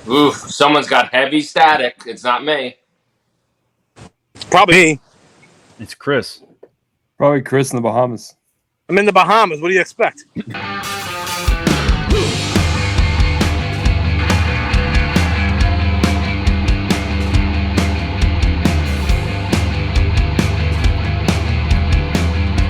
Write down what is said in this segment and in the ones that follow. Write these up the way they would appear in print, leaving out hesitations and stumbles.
Oof, someone's got heavy static. It's not me. Probably me. It's Chris. Probably Chris in the Bahamas. I'm in the Bahamas. What do you expect?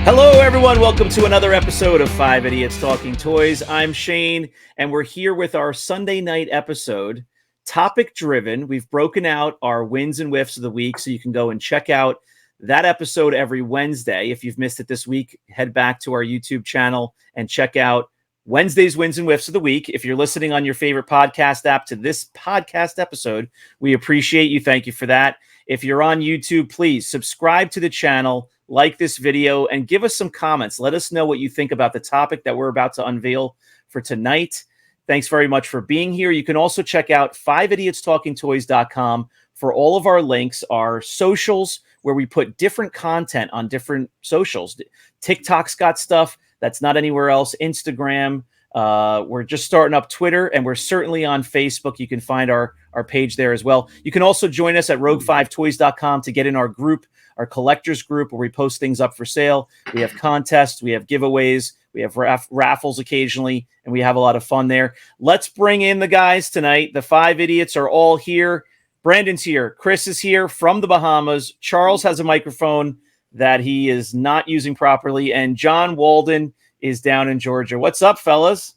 Hello, everyone. Welcome to another episode of Five Idiots Talking Toys. I'm Shane, and we're here with our Sunday night episode, topic-driven. We've broken out our wins and whiffs of the week, so you can go and check out that episode every Wednesday. If you've missed it this week, head back to our YouTube channel and check out Wednesday's wins and whiffs of the week. If you're listening on your favorite podcast app to this podcast episode, we appreciate you. Thank you for that. If you're on YouTube, please subscribe to the channel, like this video, and give us some comments. Let us know what you think about the topic that we're about to unveil for tonight. Thanks very much for being here. You can also check out 5idiotstalkingtoys.com for all of our links, our socials, where we put different content on different socials. TikTok's got stuff that's not anywhere else. Instagram. We're just starting up Twitter, and we're certainly on Facebook. You can find our page there as well. You can also join us at rogue5toys.com to get in our group, our collectors group, where we post things up for sale. We have contests, we have giveaways, we have raffles occasionally, and we have a lot of fun there. Let's bring in the guys tonight. The five idiots are all here. Brandon's here. Chris is here from the Bahamas. Charles has a microphone that he is not using properly, and John Walden is down in Georgia. What's up, fellas?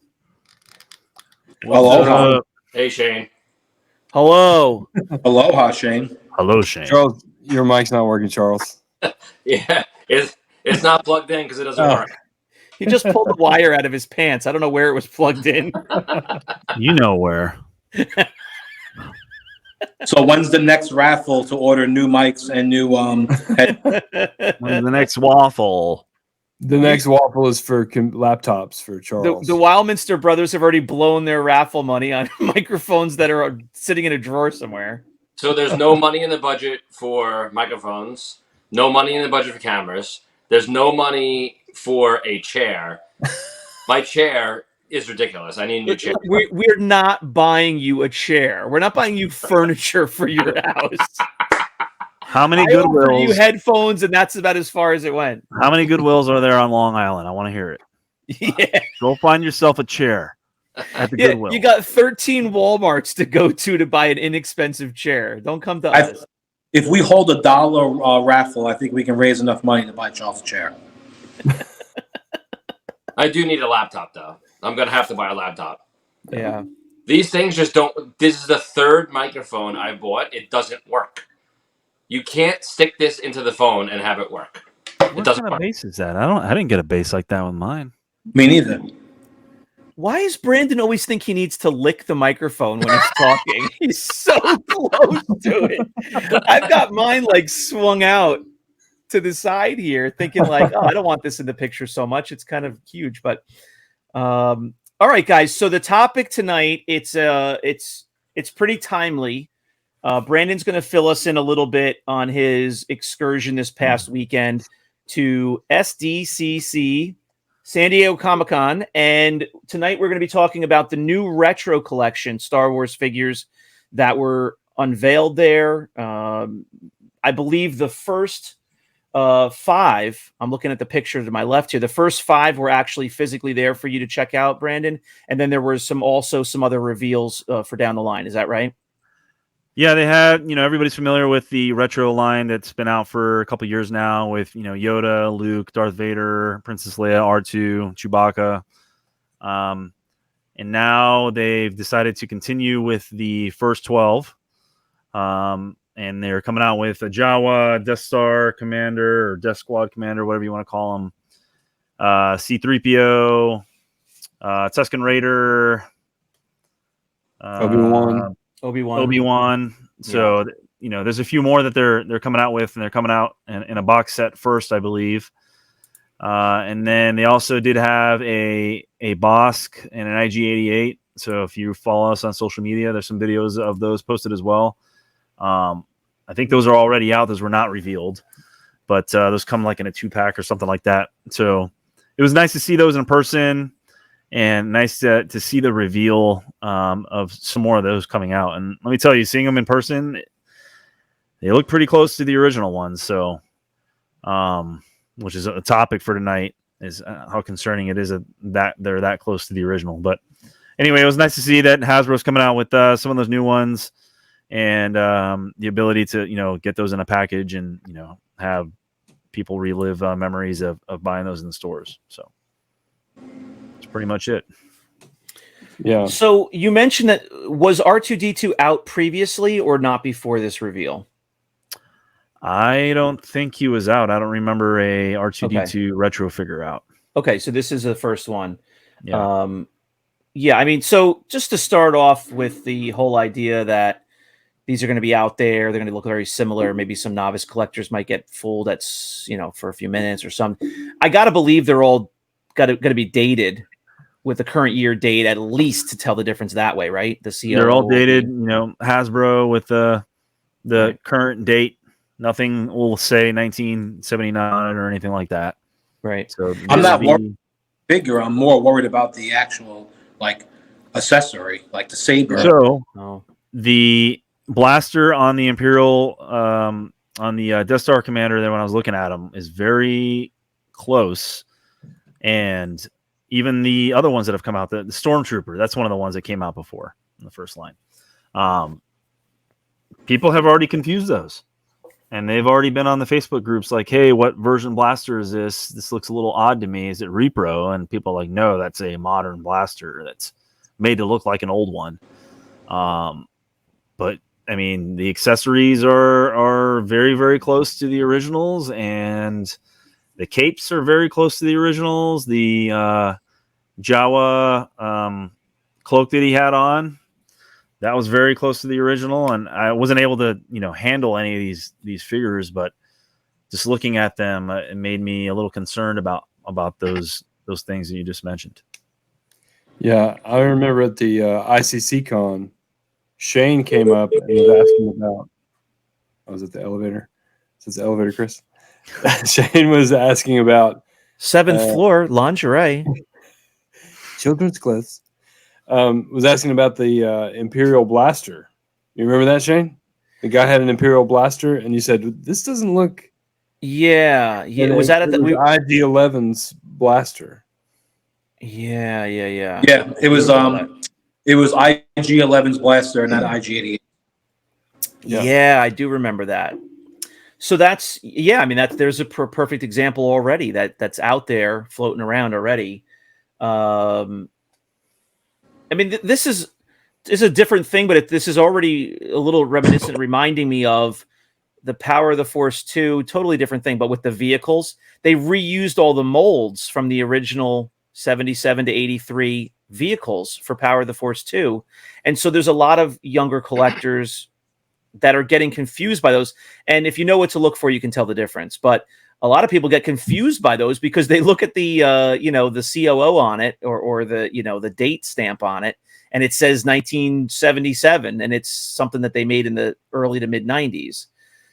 Hello. Hey, Shane. Hello. Aloha, Shane. Hello, Shane. Charles, your mic's not working, Charles. Yeah, it's not plugged in because it doesn't work. He just pulled the wire out of his pants. I don't know where it was plugged in. You know where. So when's the next raffle to order new mics and new head? When's the next waffle? The next waffle is for laptops for Charles. The Wildminster brothers have already blown their raffle money on microphones that are sitting in a drawer somewhere. So there's no money in the budget for microphones, no money in the budget for cameras. There's no money for a chair. My chair is ridiculous. I need a new chair. We're not buying you a chair. We're not buying you furniture for your house. How many I offered Goodwills? you headphones, and that's about as far as it went. How many Goodwills are there on Long Island? I want to hear it. Yeah. Go find yourself a chair at the Goodwill. You got 13 Walmarts to go to buy an inexpensive chair. Don't come to us. If we hold $1 raffle, I think we can raise enough money to buy Charles a chair. I do need a laptop, though. I'm going to have to buy a laptop. Yeah. These things just don't... This is the third microphone I bought. It doesn't work. You can't stick this into the phone and have it work. What kind of base is that? I didn't get a base like that with mine. Me neither. Why does Brandon always think he needs to lick the microphone when he's talking? He's so close to it. I've got mine like swung out to the side here, thinking like, oh, I don't want this in the picture so much. It's kind of huge, but all right, guys. So the topic tonight, it's pretty timely. Brandon's going to fill us in a little bit on his excursion this past weekend to SDCC, San Diego Comic-Con, and tonight we're going to be talking about the new retro collection Star Wars figures that were unveiled there. I believe the first 5, I'm looking at the picture to my left here, the first 5 were actually physically there for you to check out, Brandon, and then there were some other reveals for down the line. Is that right? Yeah, they had, everybody's familiar with the retro line that's been out for a couple years now with, Yoda, Luke, Darth Vader, Princess Leia, R2, Chewbacca. And now they've decided to continue with the first 12. And they're coming out with a Jawa, Death Star Commander, or Death Squad Commander, whatever you want to call them. C-3PO, Tusken Raider, Obi-Wan. So, there's a few more that they're coming out with, and they're coming out in a box set first, I believe. And then they also did have a Bosk and an IG-88. So if you follow us on social media, there's some videos of those posted as well. I think those are already out. Those were not revealed, but those come like in a 2-pack or something like that. So it was nice to see those in person. and nice to see the reveal of some more of those coming out. And let me tell you, seeing them in person, they look pretty close to the original ones. So, which is a topic for tonight, is how concerning it is that they're that close to the original. But anyway, it was nice to see that Hasbro's coming out with some of those new ones, and the ability to get those in a package and have people relive memories of buying those in the stores. So that's pretty much it. Yeah. So you mentioned that was R2D2 out previously or not before this reveal? I don't think he was out. I don't remember a R2D2 retro figure out. Okay, so this is the first one. Yeah. Yeah, I mean, so just to start off with the whole idea that these are going to be out there, they're going to look very similar. Maybe some novice collectors might get fooled. That's for a few minutes or something. I got to believe they're all going to be dated with the current year date at least to tell the difference that way, right? The CO. They're all dated. Hasbro with the current date. Nothing will say 1979 or anything like that. Right. So I'm not worried figure. I'm more worried about the actual accessory, like the saber. So the blaster on the Imperial on the Death Star Commander there when I was looking at them is very close, and even the other ones that have come out, the Stormtrooper, that's one of the ones that came out before in the first line. People have already confused those, and they've already been on the Facebook groups like, hey, what version blaster is this? This looks a little odd to me. Is it repro? And people are like, no, that's a modern blaster that's made to look like an old one. But I mean, the accessories are very, very close to the originals, and the capes are very close to the originals. The Jawa cloak that he had on, that was very close to the original, and I wasn't able to handle any of these figures, but just looking at them, it made me a little concerned about those things that you just mentioned. Yeah, I remember at the ICC con, Shane came up and was asking about. I was at the elevator. Is this the elevator, Chris? Shane was asking about 7th floor lingerie, children's clothes. Was asking about the Imperial blaster. You remember that, Shane? The guy had an Imperial blaster, and you said this doesn't look. Yeah. Was that at the IG-11's blaster? Yeah. Yeah, it was IG-11's blaster, not IG-88. Yeah, I do remember that. So that's I mean there's a perfect example already that's out there floating around already. I mean this is a different thing, but this is already a little reminiscent, reminding me of the Power of the Force 2, totally different thing, but with the vehicles, they reused all the molds from the original 77 to 83 vehicles for Power of the Force 2. And so there's a lot of younger collectors that are getting confused by those. And if you know what to look for, you can tell the difference. But a lot of people get confused by those because they look at the, the COO on it or the, the date stamp on it, and it says 1977, and it's something that they made in the early to mid 90s.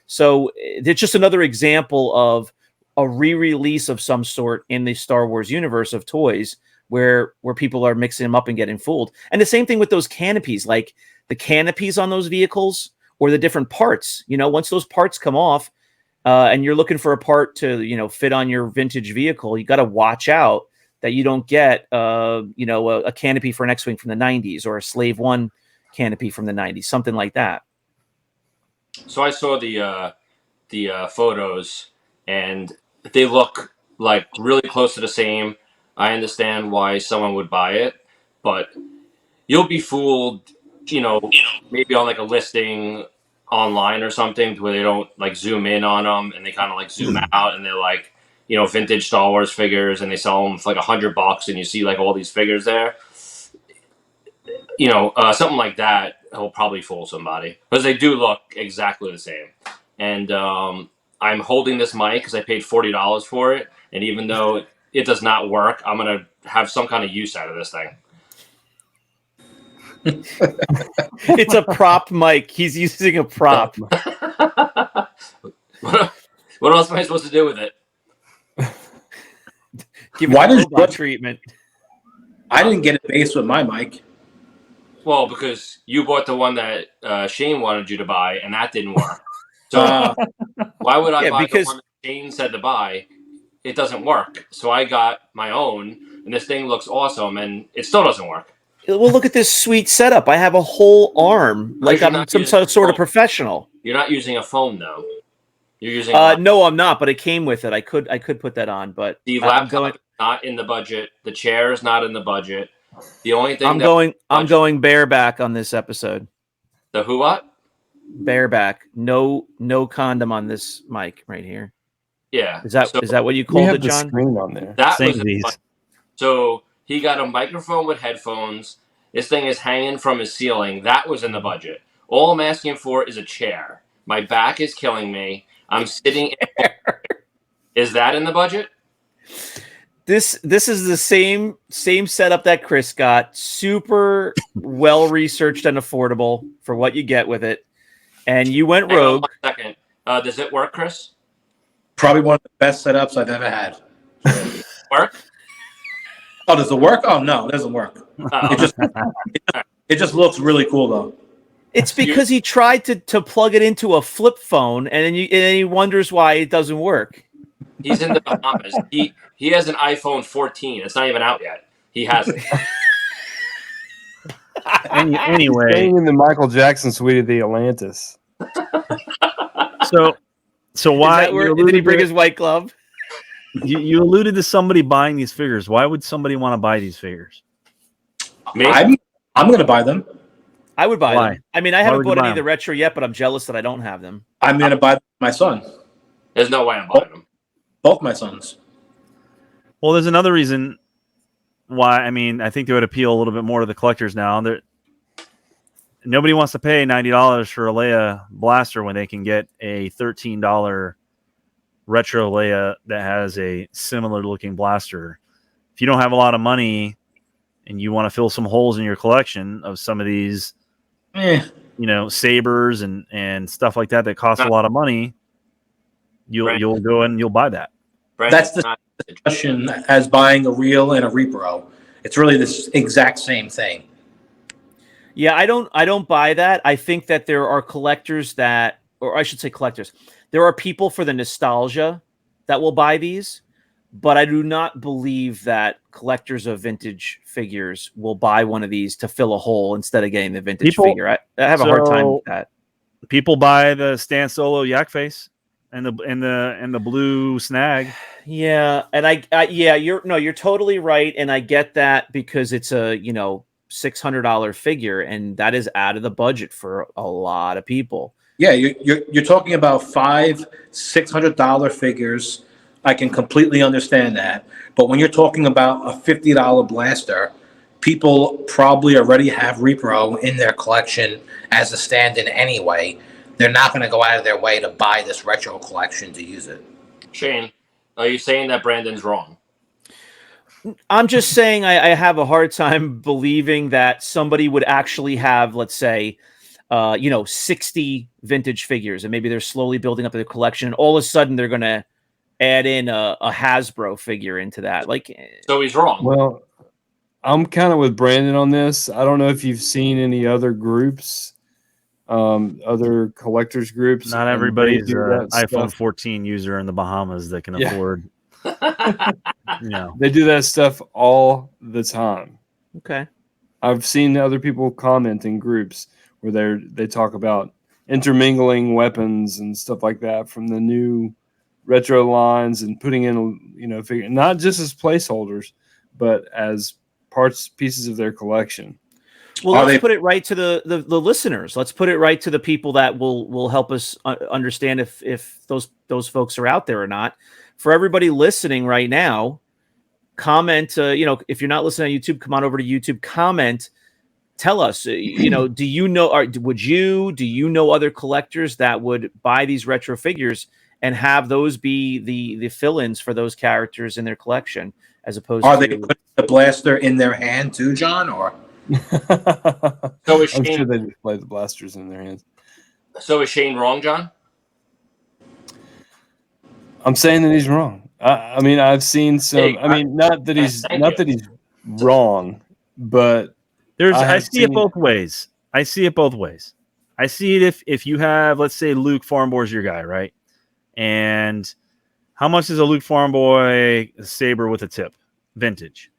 So it's just another example of a re-release of some sort in the Star Wars universe of toys where people are mixing them up and getting fooled. And the same thing with those canopies, like the canopies on those vehicles or the different parts. Once those parts come off and you're looking for a part to, fit on your vintage vehicle, you got to watch out that you don't get, a canopy for an X-Wing from the 90s or a Slave One canopy from the 90s, something like that. So I saw the photos, and they look like really close to the same. I understand why someone would buy it, but you'll be fooled, maybe on like a listing online or something where they don't zoom in on them and they kind of zoom out, and they're vintage Star Wars figures, and they sell them for $100, and you see all these figures there. Something like that will probably fool somebody because they do look exactly the same. And I'm holding this mic because I paid $40 for it, and even though it does not work, I'm gonna have some kind of use out of this thing. It's a prop mic. He's using a prop. What else am I supposed to do with it? Give it a robot treatment. I didn't get a base with my mic. Well, because you bought the one that Shane wanted you to buy, and that didn't work. So why would I Yeah, buy the because one that Shane said to buy? It doesn't work. So I got my own, and this thing looks awesome, and it still doesn't work. well, look at this sweet setup. I have a whole arm, like You're I'm not some using a sort of phone. professional. You're not using a phone though. You're using a No, I'm not, but it came with it. I could put that on, but the I'm laptop going. is not in the budget. The chair is not in the budget. The only thing I'm going bareback on this episode. The who what? Bareback. No condom on this mic right here. Yeah. Is that what you We called have it, the John? screen on there. That was Same so he got a microphone with headphones. This thing is hanging from his ceiling. That was in the budget. All I'm asking for is a chair. My back is killing me. I'm sitting. Is that in the budget? This is the same setup that Chris got. Super well researched and affordable for what you get with it. And you went Hang on rogue. 1 second. Does it work, Chris? Probably one of the best setups I've ever had. Work? Oh, does it work? Oh no, it doesn't work. Oh. It just looks really cool though. It's because he tried to plug it into a flip phone, and then he wonders why it doesn't work. He's in the Bahamas. He has an iPhone 14. It's not even out yet. He has it. Anyway, Staying in the Michael Jackson suite of the Atlantis. so why Is that where, did he bring his white glove? you alluded to somebody buying these figures? Why would somebody want to buy these figures? Me? I'm going to buy them. I would buy Why? them. I mean, I Why haven't would you bought buy any of the them? retro yet, but I'm jealous that I don't have them. I'm going to buy my son. There's no way I'm buying them. Both my sons. Well, there's another reason why. I mean, I think they would appeal a little bit more to the collectors now. Nobody wants to pay $90 for a Leia blaster when they can get a $13 retro Leia that has a similar looking blaster. If you don't have a lot of money and you want to fill some holes in your collection of some of these, sabers and stuff like that cost a lot of money, you'll go and you'll buy that. That's the discussion as buying a real and a repro. It's really this exact same thing. Yeah, I don't buy that. I think that there are collectors that, or I should say collectors. There are people for the nostalgia that will buy these, but I do not believe that collectors of vintage figures will buy one of these to fill a hole instead of getting the vintage figure. I have a hard time with that. People buy the Stan Solo yak face and the blue snag. Yeah, and you're totally right, and I get that because it's a $600 figure, and that is out of the budget for a lot of people. Yeah, you're talking about $500-$600 figures. I can completely understand that, but when you're talking about a $50 blaster, people probably already have repro in their collection as a stand-in anyway. They're not going to go out of their way to buy this retro collection to use it. Shane, are you saying that Brandon's wrong? I'm just saying I have a hard time believing that somebody would actually have, let's say, 60 vintage figures, and maybe they're slowly building up their collection. And all of a sudden, they're going to add in a Hasbro figure into that. So he's wrong. Well, I'm kind of with Brandon on this. I don't know if you've seen any other groups, other collectors groups. Not everybody's an iPhone 14 user in the Bahamas that can afford. They do that stuff all the time. Okay. I've seen other people comment in groups where they talk about intermingling weapons and stuff like that from the new retro lines and putting in figure, not just as placeholders, but as pieces of their collection. Well, let's put it right to the listeners. Let's put it right to the people that will help us understand if those folks are out there or not. For everybody listening right now, comment. If you're not listening on YouTube, come on over to YouTube. Comment. Tell us. Do you know? Do you know other collectors that would buy these retro figures and have those be the fill-ins for those characters in their collection, as opposed Are to they putting the blaster in their hand too, John? Or So is I'm Shane, sure they display the blasters in their hands. So is Shane wrong, John? I'm saying that he's wrong. I mean, I've seen some. Hey, I mean, not that he's wrong, but I see it both ways. I see it if you have, let's say, Luke Farnbore's your guy, right? And how much is a Luke Farnboy saber with a tip, vintage?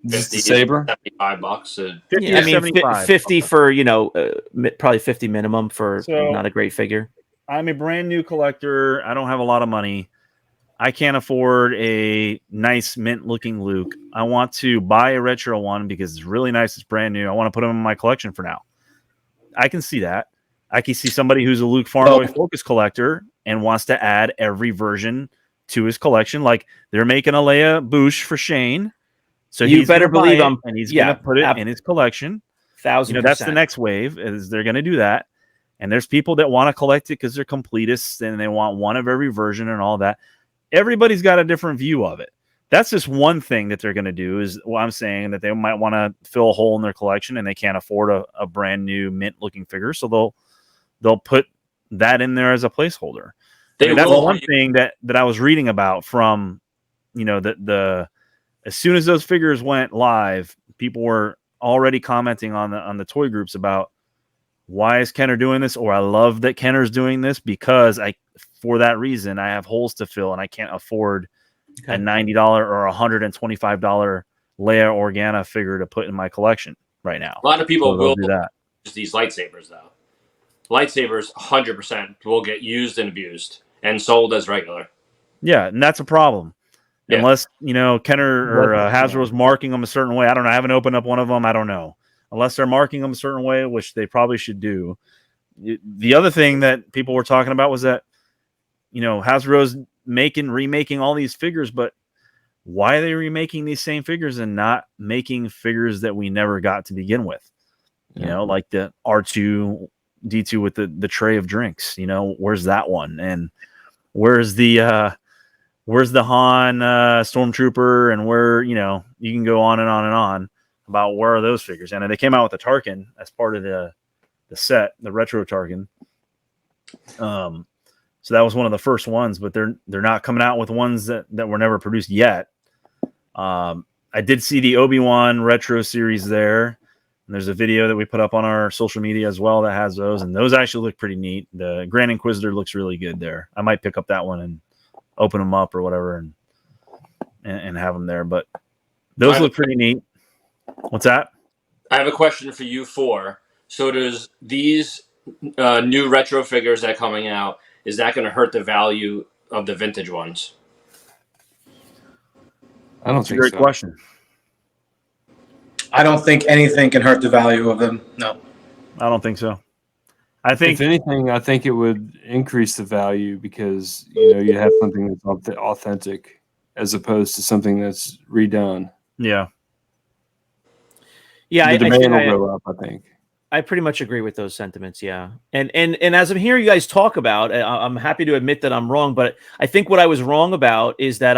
Just the saber, $75. 50 Yeah, or 75. 50 for probably 50 minimum for not a great figure. I'm a brand new collector. I don't have a lot of money. I can't afford a nice mint looking Luke. I want to buy a retro one because it's really nice. It's brand new. I want to put them in my collection for now. I can see that. I can see somebody who's a Luke Farnboy Focus collector and wants to add every version to his collection. Like they're making a Leia Bouche for Shane. So you better believe and he's going to put it in his collection. 1,000%. That's the next wave is they're going to do that. And there's people that want to collect it because they're completists and they want one of every version and all that. Everybody's got a different view of it. That's just one thing that they're going to do is what I'm saying, that they might want to fill a hole in their collection and they can't afford a brand new mint looking figure. So they'll put that in there as a placeholder. That's one thing that I was reading about from, the as soon as those figures went live, people were already commenting on the toy groups about why is Kenner doing this? Or I love that Kenner's doing this because for that reason, I have holes to fill and I can't afford a $90 or $125 Leia Organa figure to put in my collection right now. A lot of people will do that. These lightsabers, though. Lightsabers, 100% will get used and abused and sold as regular. Yeah, and that's a problem. Yeah. Unless, Kenner or Hasbro's marking them a certain way. I don't know. I haven't opened up one of them. I don't know. Unless they're marking them a certain way, which they probably should do. The other thing that people were talking about was that, Hasbro's remaking all these figures, but why are they remaking these same figures and not making figures that we never got to begin with? Like the R2-D2 with the tray of drinks. Where's that one? And where's the Han Stormtrooper? And where, you can go on and on and on about where are those figures. And they came out with the Tarkin as part of the set, the retro Tarkin. So that was one of the first ones, but they're not coming out with ones that were never produced yet. I did see the Obi-Wan retro series there. And there's a video that we put up on our social media as well that has those, and those actually look pretty neat. The Grand Inquisitor looks really good there. I might pick up that one and open them up or whatever and have them there, but those look pretty neat. What's that? I have a question for you four. So does these new retro figures that are coming out, is that going to hurt the value of the vintage ones? I don't think so. Great question. I don't think anything can hurt the value of them. No. I don't think so. I think, if anything, I think it would increase the value because, you have something that's authentic as opposed to something that's redone. Yeah. Yeah, the demand will go up, I think. I pretty much agree with those sentiments, yeah. And as I'm hearing you guys talk about, I'm happy to admit that I'm wrong, but I think what I was wrong about is that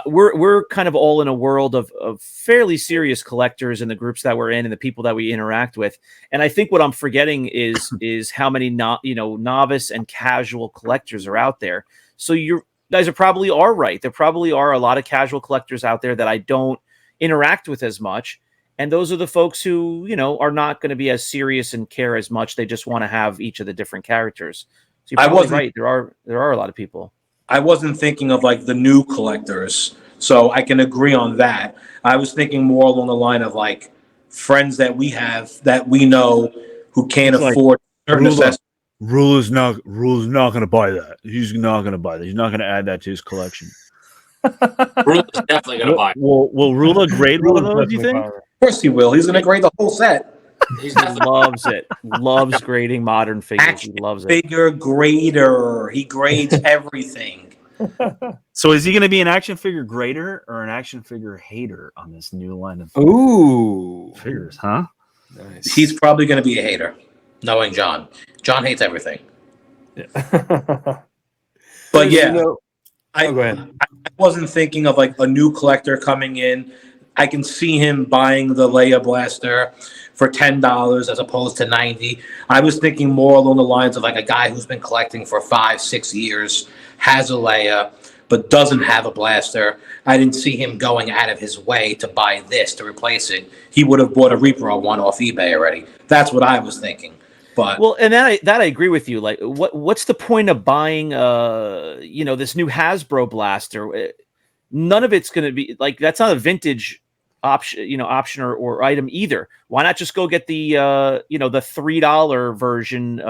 we're kind of all in a world of fairly serious collectors in the groups that we're in and the people that we interact with. And I think what I'm forgetting is how many novice and casual collectors are out there. So you guys probably are right. There probably are a lot of casual collectors out there that I don't interact with as much. And those are the folks who, are not going to be as serious and care as much. They just want to have each of the different characters. So you're probably right. There are a lot of people. I wasn't thinking of like the new collectors, so I can agree on that. I was thinking more along the line of like friends that we have that we know who can't afford certain accessories. Ruler's not going to buy that. He's not going to buy that. He's not going to add that to his collection. Ruler's definitely going to buy it. Will Ruler grade one of those, do you think? Of course he will. He's going to grade the whole set. He loves it. Loves grading modern figures. Action he loves it. Figure grader. He grades everything. So is he going to be an action figure grader or an action figure hater on this new line of figures, huh? Nice. He's probably going to be a hater, knowing John. John hates everything. Yeah. But yeah, go ahead. I wasn't thinking of like a new collector coming in. I can see him buying the Leia blaster for $10 as opposed to $90. I was thinking more along the lines of like a guy who's been collecting for 5-6 years, has a Leia, but doesn't have a blaster. I didn't see him going out of his way to buy this to replace it. He would have bought a repro one off eBay already. That's what I was thinking. But well, and that I agree with you. Like, what's the point of buying this new Hasbro blaster? None of it's going to be like, that's not a vintage option or item either. Why not just go get the the $3 version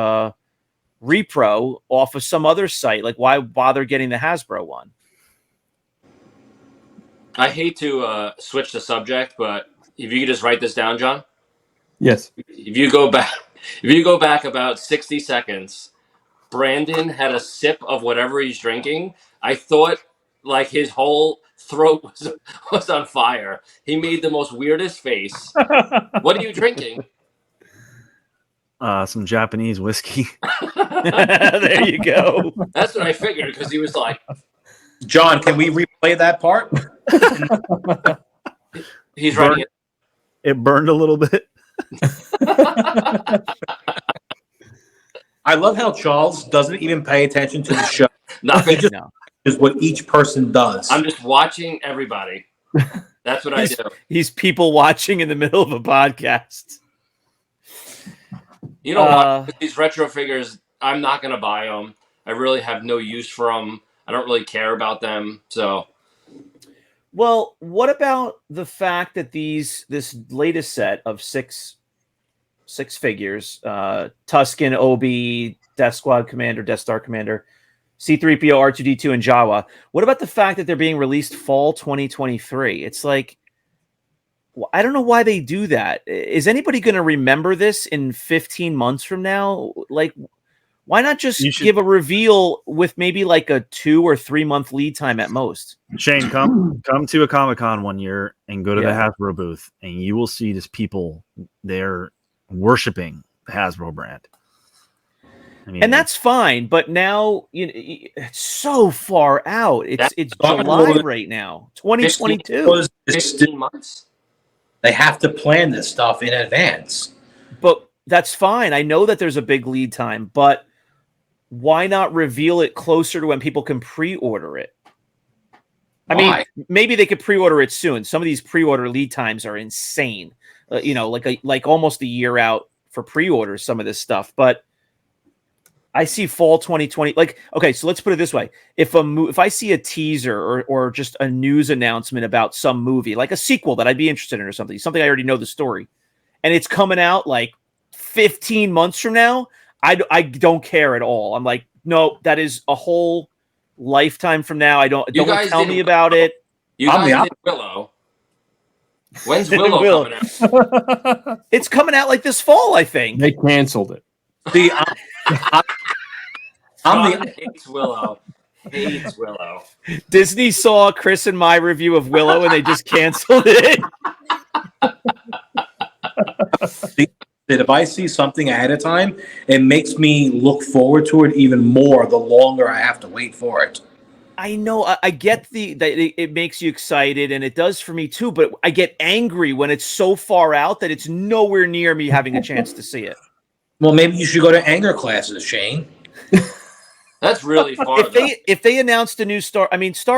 repro off of some other site? Like, why bother getting the Hasbro one? I hate to switch the subject, but if you could just write this down, John. Yes. If you go back about 60 seconds, Brandon had a sip of whatever he's drinking. I thought like his whole throat was on fire. He made the most weirdest face. What are you drinking? Some Japanese whiskey. There you go. That's what I figured, because he was like, John, can we replay that part? he's writing it. It burned a little bit. I love how Charles doesn't even pay attention to the show. Nothing. Is what each person does. I'm just watching everybody. That's what I do. He's people watching in the middle of a podcast. You know what? These retro figures, I'm not going to buy them. I really have no use for them. I don't really care about them. So, well, what about the fact that this latest set of six figures, Tusken, Obi, Death Squad Commander, Death Star Commander, C-3PO, R2-D2, and Jawa. What about the fact that they're being released fall 2023? It's like, I don't know why they do that. Is anybody going to remember this in 15 months from now? Like, why not just give a reveal with maybe like a 2 or 3 month lead time at most? Shane, come to a Comic-Con one year and go to the Hasbro booth, and you will see just people there worshiping the Hasbro brand. I mean, and that's fine, but now it's so far out. It's July right now, 2022. 15 months. They have to plan this stuff in advance. But that's fine. I know that there's a big lead time, but why not reveal it closer to when people can pre-order it? I mean, maybe they could pre-order it soon. Some of these pre-order lead times are insane. Like almost a year out for pre-orders, some of this stuff, but I see fall 2020. Like, okay, so let's put it this way. If I see a teaser or just a news announcement about some movie, like a sequel that I'd be interested in or something I already know the story, and it's coming out like 15 months from now, I don't care at all. I'm like, no, that is a whole lifetime from now. Don't tell me about it. You guys did Willow. When's Willow coming out? It's coming out like this fall, I think. They canceled it. See, hates Willow. Hates Willow. Disney saw Chris and my review of Willow and they just canceled it. If I see something ahead of time, it makes me look forward to it even more the longer I have to wait for it. I know. I get it makes you excited, and it does for me too, but I get angry when it's so far out that it's nowhere near me having a chance to see it. Well, maybe you should go to anger classes, Shane. That's really far. If they announced a new Star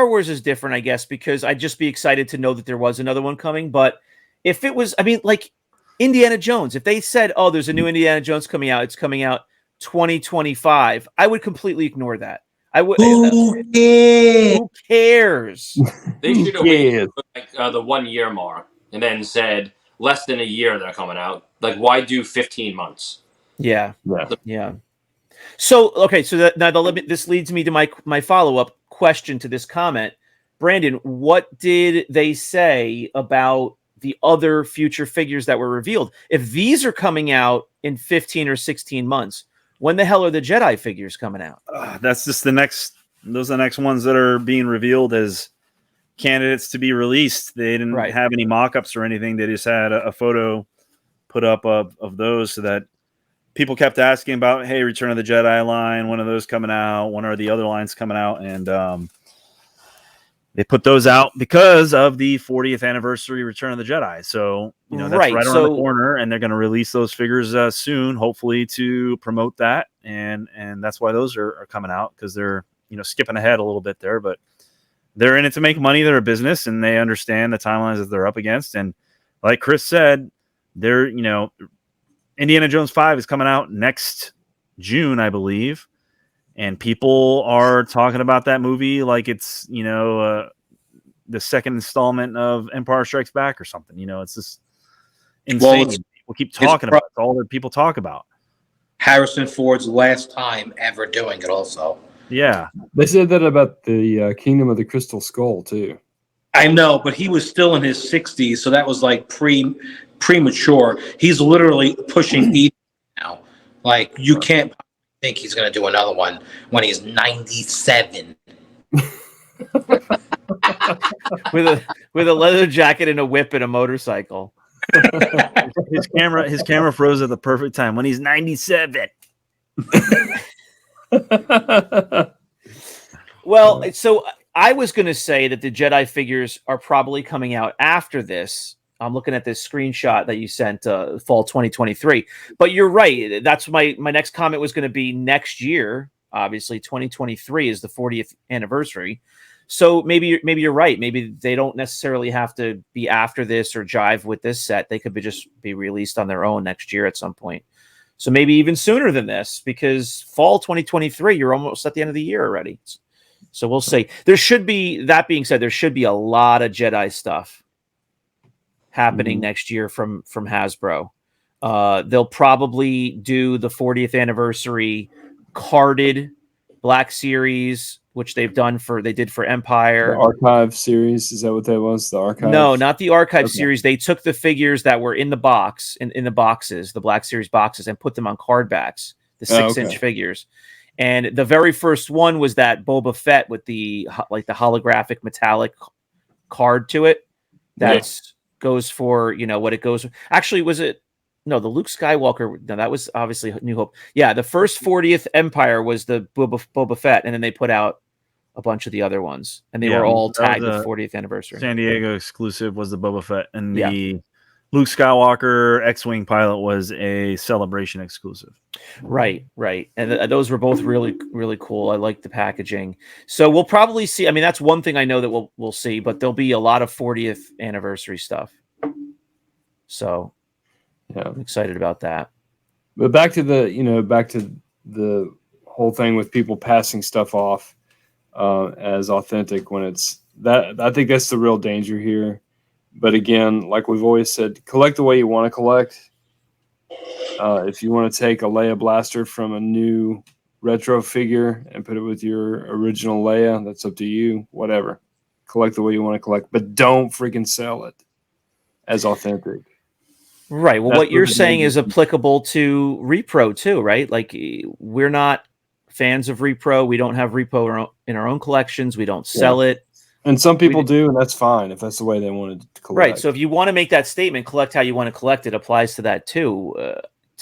Wars is different, I guess, because I'd just be excited to know that there was another one coming. But if it was, like Indiana Jones, if they said, "Oh, there's a new Indiana Jones coming out. It's coming out 2025," I would completely ignore that. I would. Who cares? They should have waited like, the 1 year mark and then said less than a year they're coming out. Like, why do 15 months? Yeah. So, okay, so this leads me to my follow-up question to this comment. Brandon, what did they say about the other future figures that were revealed? If these are coming out in 15 or 16 months, when the hell are the Jedi figures coming out? That's just those are the next ones that are being revealed as candidates to be released. They didn't have any mock-ups or anything. They just had a photo put up of those so that people kept asking about, hey, Return of the Jedi line, when are those coming out? When are the other lines coming out? And they put those out because of the 40th anniversary Return of the Jedi. So, that's right around the corner, and they're going to release those figures soon, hopefully to promote that. And that's why those are coming out, because they're, skipping ahead a little bit there. But they're in it to make money. They're a business, and they understand the timelines that they're up against. And like Chris said, Indiana Jones 5 is coming out next June, I believe. And people are talking about that movie like it's, the second installment of Empire Strikes Back or something. It's just insane. Well, people keep talking about it. It's all that people talk about. Harrison Ford's last time ever doing it also. Yeah. They said that about the Kingdom of the Crystal Skull, too. I know, but he was still in his 60s, so that was like premature. He's literally pushing 80 now. Like, you can't think he's going to do another one when he's 97. with a leather jacket and a whip and a motorcycle. His camera froze at the perfect time when he's 97. Well, so I was going to say that the Jedi figures are probably coming out after this. I'm looking at this screenshot that you sent fall 2023. But you're right. That's my next comment was going to be next year. Obviously, 2023 is the 40th anniversary. So maybe you're right. Maybe they don't necessarily have to be after this or jive with this set. They could just be released on their own next year at some point. So maybe even sooner than this, because fall 2023, you're almost at the end of the year already. So we'll see. That being said, there should be a lot of Jedi stuff happening next year from Hasbro. They'll probably do the 40th anniversary carded Black Series, which they did for Empire. The Archive series, is that what that was? The Archive? No, not the Archive series. They took the figures that were in the box, in the boxes, the Black Series boxes, and put them on card backs, the 6-inch figures. And the very first one was that Boba Fett with the holographic metallic card to it. That goes for, what it goes. Actually, was it? No, the Luke Skywalker. No, that was obviously New Hope. Yeah, the first 40th Empire was the Boba Fett, and then they put out a bunch of the other ones, and they were all tagged with 40th anniversary. San Diego exclusive was the Boba Fett, and the Luke Skywalker X-Wing pilot was a Celebration exclusive. Right. And those were both really, really cool. I like the packaging. So we'll probably see. I mean, that's one thing I know that we'll see, but there'll be a lot of 40th anniversary stuff. So I'm excited about that. But back to the whole thing with people passing stuff off as authentic when it's that. I think that's the real danger here. But again, like we've always said, collect the way you want to collect. If you want to take a Leia blaster from a new retro figure and put it with your original Leia, that's up to you. Whatever. Collect the way you want to collect. But don't freaking sell it as authentic. Right. Well, what you're saying is applicable to repro too, right? Like, we're not fans of repro. We don't have repro in our own collections. We don't sell it. And some people do, and that's fine if that's the way they wanted to collect. Right. So if you want to make that statement, collect how you want to collect, it applies to that too.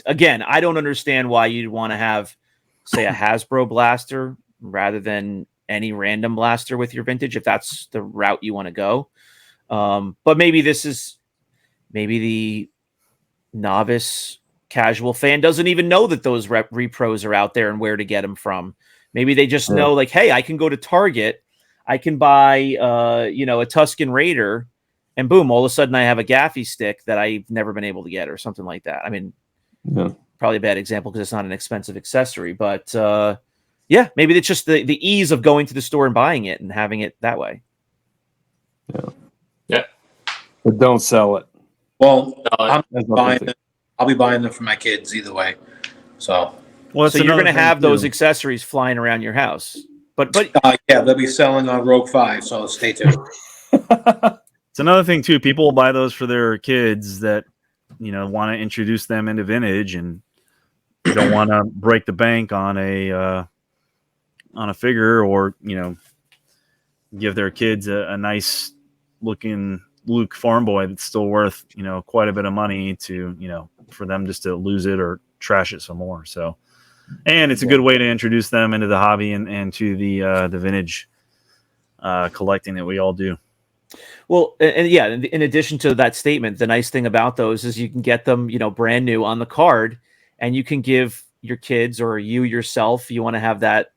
Again, I don't understand why you'd want to have, say, a Hasbro blaster rather than any random blaster with your vintage, if that's the route you want to go. But maybe the novice casual fan doesn't even know that those repros are out there and where to get them from. Maybe they just know, like, hey, I can go to Target, I can buy a Tusken Raider, and boom, all of a sudden I have a gaffy stick that I've never been able to get, or something like that. I mean, probably a bad example because it's not an expensive accessory, but maybe it's just the ease of going to the store and buying it and having it that way. Yeah. But don't sell it. Well, I'll be buying them for my kids either way. So you're going to have those accessories flying around your house. But they'll be selling on Rogue 5, so stay tuned. It's another thing too. People will buy those for their kids that want to introduce them into vintage and don't want to break the bank on a figure, or give their kids a nice looking Luke farm boy that's still worth quite a bit of money to for them just to lose it or trash it some more. So. And it's a good way to introduce them into the hobby and to the vintage collecting that we all do. Well, in addition to that statement, the nice thing about those is you can get them, brand new on the card, and you can give your kids or you yourself, you want to have that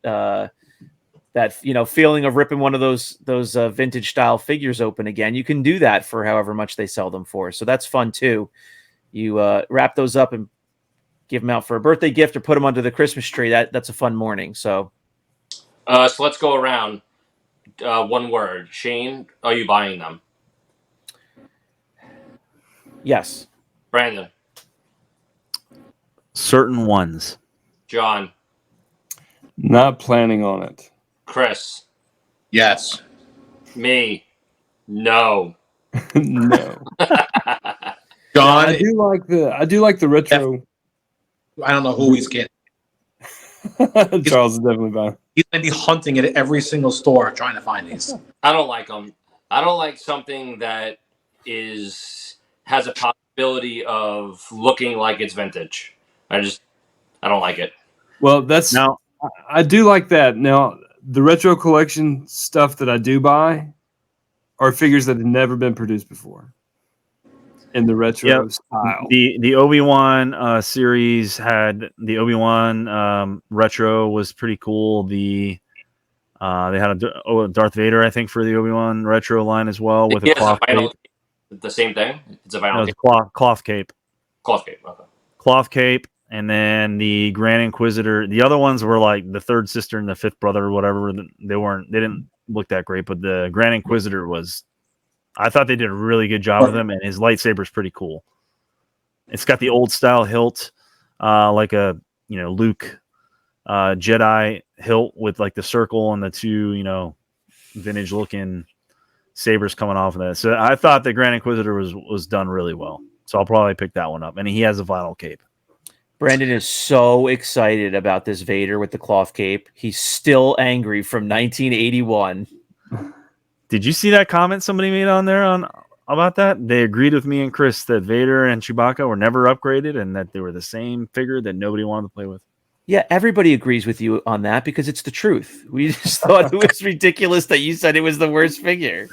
feeling of ripping one of those vintage style figures open again. You can do that for however much they sell them for. So that's fun too. You wrap those up and give them out for a birthday gift or put them under the Christmas tree. That's a fun morning. So let's go around. One word. Shane, are you buying them? yes. Brandon. Certain ones. John. Not planning on it. Chris. Yes. Me. No. No. John, I do like the retro. I don't know who he's getting. Charles is definitely buying. He's going to be hunting at every single store trying to find these. I don't like them. I don't like something that has a possibility of looking like it's vintage. I don't like it. Well, I do like that. Now, the retro collection stuff that I do buy are figures that have never been produced before in the retro style. The Obi-Wan series had the Obi-Wan retro was pretty cool. They had a Darth Vader, I think, for the Obi-Wan retro line as well with a cloth cape. The same thing? It's a vinyl cape. Cloth cape. Cloth cape, okay. Cloth cape, and then the Grand Inquisitor. The other ones were like the third sister and the fifth brother or whatever. They didn't look that great, but the Grand Inquisitor I thought they did a really good job with him, and his lightsaber is pretty cool. It's got the old style hilt, like a Luke Jedi hilt with like the circle and the two vintage looking sabers coming off of that. So I thought the Grand Inquisitor was done really well. So I'll probably pick that one up. And he has a vinyl cape. Brandon is so excited about this Vader with the cloth cape. He's still angry from 1981. Did you see that comment somebody made on there about that? They agreed with me and Chris that Vader and Chewbacca were never upgraded and that they were the same figure that nobody wanted to play with. Yeah, everybody agrees with you on that because it's the truth. We just thought it was ridiculous that you said it was the worst figure.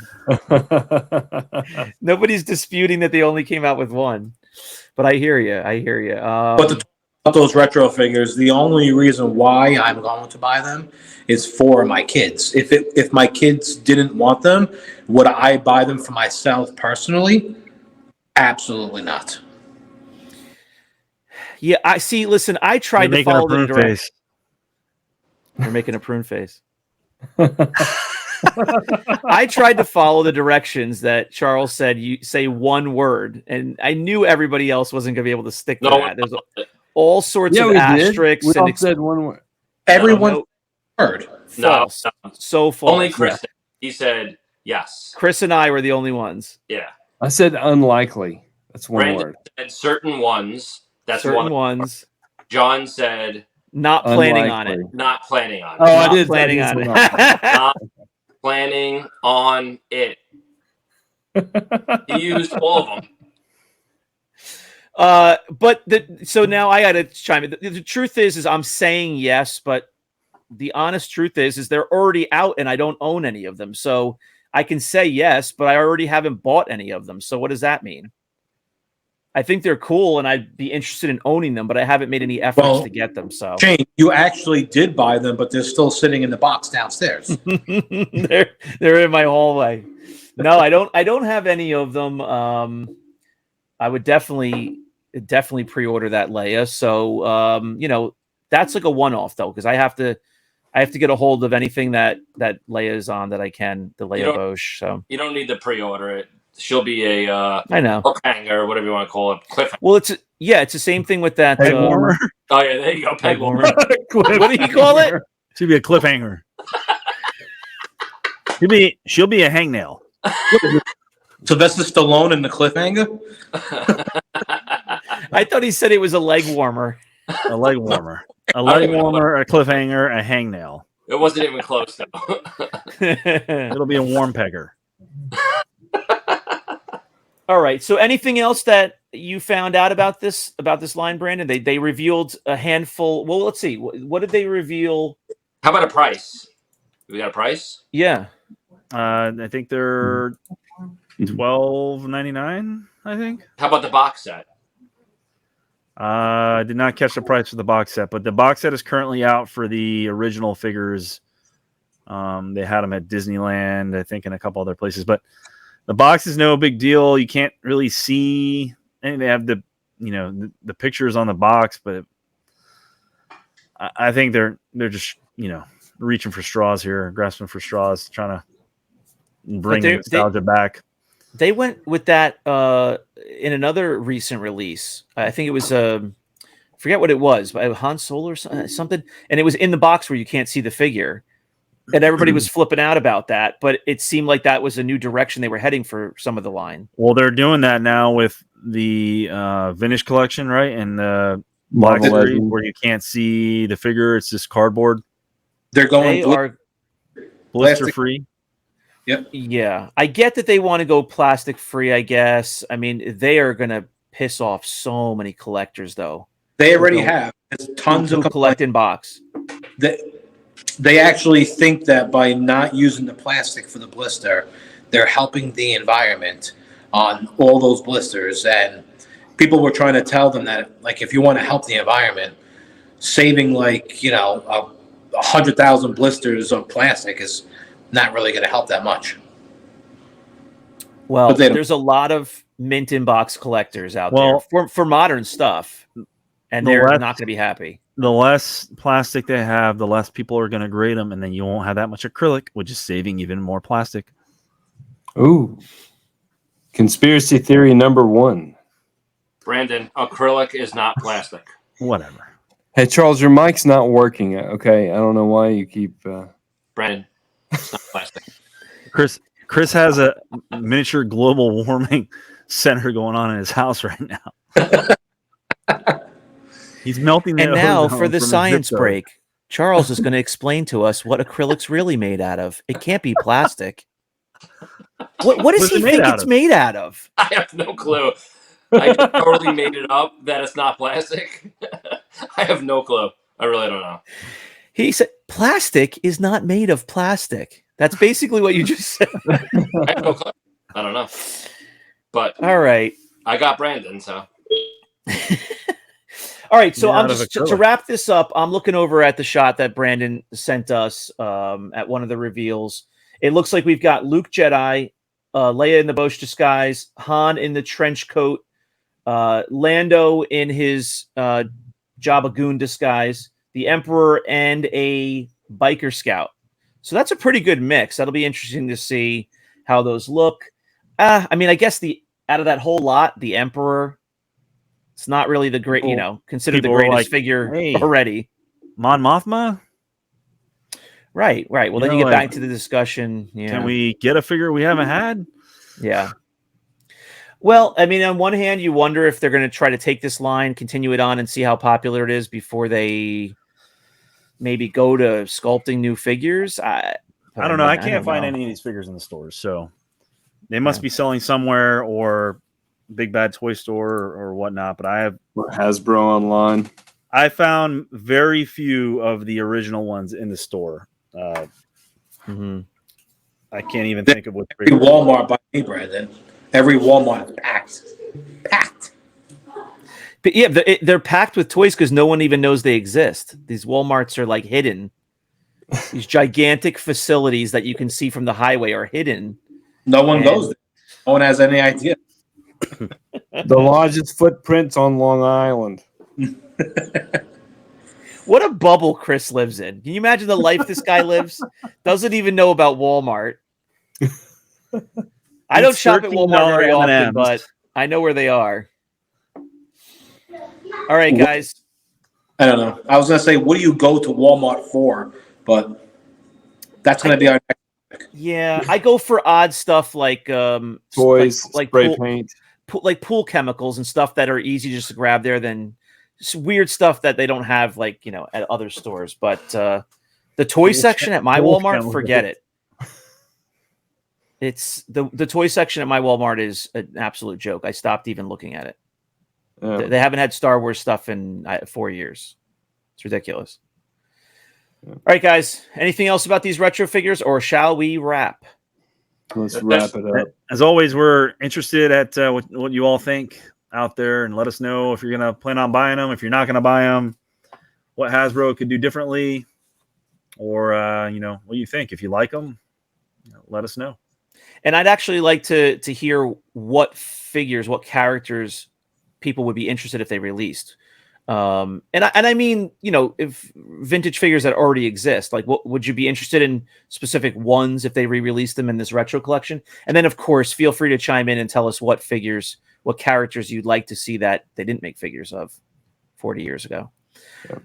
Nobody's disputing that they only came out with one. But I hear you. But those retro figures, the only reason why I'm going to buy them is for my kids. If my kids didn't want them, would I buy them for myself personally? Absolutely not. Yeah, I see. Listen, I tried to follow the directions. You're making a prune face. I tried to follow the directions that Charles said. You say one word, and I knew everybody else wasn't going to be able to stick to that. There's all sorts of asterisks. We all said one word. Everyone heard. False. No. So false. Only Chris. Yeah. He said yes. Chris and I were the only ones. Yeah. I said unlikely. That's one Brandon word. said certain ones. That's certain one. ones. John said not planning on it. Not planning on it. Oh, not I did. Planning on it. Not planning on it. He used all of them. So now I got to chime in. The truth is I'm saying yes, but the honest truth is they're already out and I don't own any of them. So I can say yes, but I already haven't bought any of them. So what does that mean? I think they're cool and I'd be interested in owning them, but I haven't made any efforts to get them. So Shane, you actually did buy them, but they're still sitting in the box downstairs. they're in my hallway. No, I don't have any of them. I would definitely pre-order that Leia. So that's like a one-off though, because I have to get a hold of anything that Leia is on that I can, the Leia Bosch. So you don't need to pre-order it. She'll be a I know hanger or whatever you want to call it. Cliffhanger. Well, it's the same thing with that peg warmer. Oh yeah, there you go, peg warmer. What do you call it? She'll be a cliffhanger. She'll be a hangnail. Sylvester Stallone in the cliffhanger. I thought he said it was a leg warmer. A leg warmer. A leg warmer, a cliffhanger, a hangnail. It wasn't even close though. It'll be a warm pegger. All right. So anything else that you found out about this line, Brandon? They revealed a handful. Well, let's see. What did they reveal? How about a price? We got a price? Yeah. I think they're $12.99, I think. How about the box set? I did not catch the price for the box set, but the box set is currently out for the original figures They had them at Disneyland, I think, and a couple other places. But the box is no big deal. You can't really see. And they have the pictures on the box, but I think they're just reaching for straws here, grasping for straws, trying to bring the nostalgia back. They went with that in another recent release. I think it was forget what it was, Han Solo or something, and it was in the box where you can't see the figure, and everybody was flipping out about that. But it seemed like that was a new direction they were heading for some of the line. Well, they're doing that now with the Vintage collection, right? And the Black Series, where you can't see the figure; it's just cardboard. They're going blister free. Yep. Yeah, I get that they want to go plastic free. I guess. I mean, they are going to piss off so many collectors, though. They already have. There's tons of collect in box. They actually think that by not using the plastic for the blister, they're helping the environment on all those blisters. And people were trying to tell them that, like, if you want to help the environment, saving 100,000 blisters of plastic is not really going to help that much. Well, there's a lot of mint in box collectors out there for modern stuff, and they're not going to be happy. The less plastic they have, the less people are going to grade them, and then you won't have that much acrylic, which is saving even more plastic. Ooh. Conspiracy theory number 1. Brandon, acrylic is not plastic. Whatever. Hey, Charles, your mic's not working. Okay, I don't know why you keep... Brandon, it's not plastic. Chris has a miniature global warming center going on in his house right now. He's melting. And now for the science break, Charles is going to explain to us what acrylic's really made out of. It can't be plastic. What does he think it's made out of? I have no clue. I just totally made it up that it's not plastic. I have no clue. I really don't know. He said plastic is not made of plastic. That's basically what you just said. I have no clue. I don't know. But all right. I got Brandon, so. All right, so I'm just to wrap this up. I'm looking over at the shot that Brandon sent us at one of the reveals. It looks like we've got Luke Jedi, Leia in the Bosch disguise, Han in the trench coat, Lando in his Jabba Goon disguise, the Emperor, and a biker scout. So that's a pretty good mix. That'll be interesting to see how those look. I mean, I guess out of that whole lot, the Emperor. It's not really the great, considered the greatest figure already. Mon Mothma? Right. Well, then you get back to the discussion. Yeah. Can we get a figure we haven't had? Yeah. Well, I mean, on one hand, you wonder if they're going to try to take this line, continue it on, and see how popular it is before they maybe go to sculpting new figures. I don't know. I can't find any of these figures in the stores, so they must be selling somewhere or Big Bad Toy Store or whatnot. But I have Hasbro online. I found very few of the original ones in the store. I can't even think of what. Every Walmart by me, Brandon. Every Walmart is packed. But yeah, they're packed with toys because no one even knows they exist. These Walmarts are like hidden. These gigantic facilities that you can see from the highway are hidden. No one goes there. No one has any idea. The largest footprints on Long Island. What a bubble Chris lives in. Can you imagine the life this guy lives? Doesn't even know about Walmart. I don't shop at Walmart very often, but I know where they are. All right, guys. I don't know. I was going to say, what do you go to Walmart for? But that's going to be our next topic. Yeah, I go for odd stuff like toys, like spray paint. Like pool chemicals and stuff that are easy just to grab there than weird stuff that they don't have at other stores. But the toy section at my Walmart, forget it. It's the toy section at my Walmart is an absolute joke. I stopped even looking at it. Yeah. They haven't had Star Wars stuff in 4 years. It's ridiculous. Yeah. All right, guys. Anything else about these retro figures, or shall we wrap? Let's wrap it up. As always, we're interested at what you all think out there, and let us know if you're going to plan on buying them, if you're not going to buy them, what Hasbro could do differently, or what do you think? If you like them, let us know. And I'd actually like to hear what figures, what characters people would be interested if they released. And I mean, if vintage figures that already exist, like what would you be interested in specific ones if they re-release them in this retro collection? And then of course, feel free to chime in and tell us what characters you'd like to see that they didn't make figures of 40 years ago. Yeah.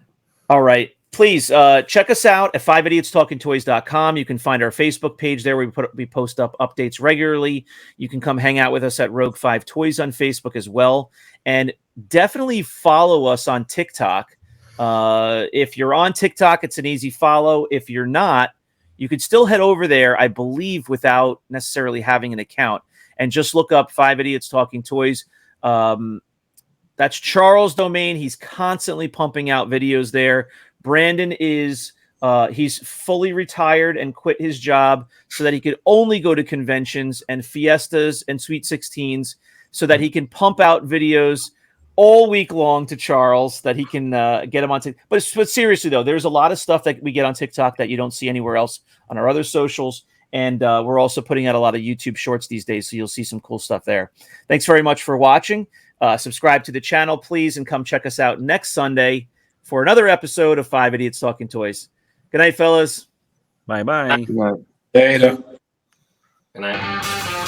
All right. Please check us out at 5idiotstalkingtoys.com. You can find our Facebook page there where we post up updates regularly. You can come hang out with us at Rogue 5 Toys on Facebook as well. And definitely follow us on TikTok. If you're on TikTok, it's an easy follow. If you're not, you could still head over there, I believe, without necessarily having an account. And just look up 5 Idiots Talking Toys. That's Charles' domain. He's constantly pumping out videos there. Brandon is he's fully retired and quit his job so that he could only go to conventions and fiestas and Sweet 16s so that he can pump out videos all week long to Charles that he can get him on TikTok. But seriously, though, there's a lot of stuff that we get on TikTok that you don't see anywhere else on our other socials. And we're also putting out a lot of YouTube shorts these days, so you'll see some cool stuff there. Thanks very much for watching. Subscribe to the channel, please, and come check us out next Sunday for another episode of 5 Idiots Talking Toys. Good night, fellas. Bye-bye. Later. Good night.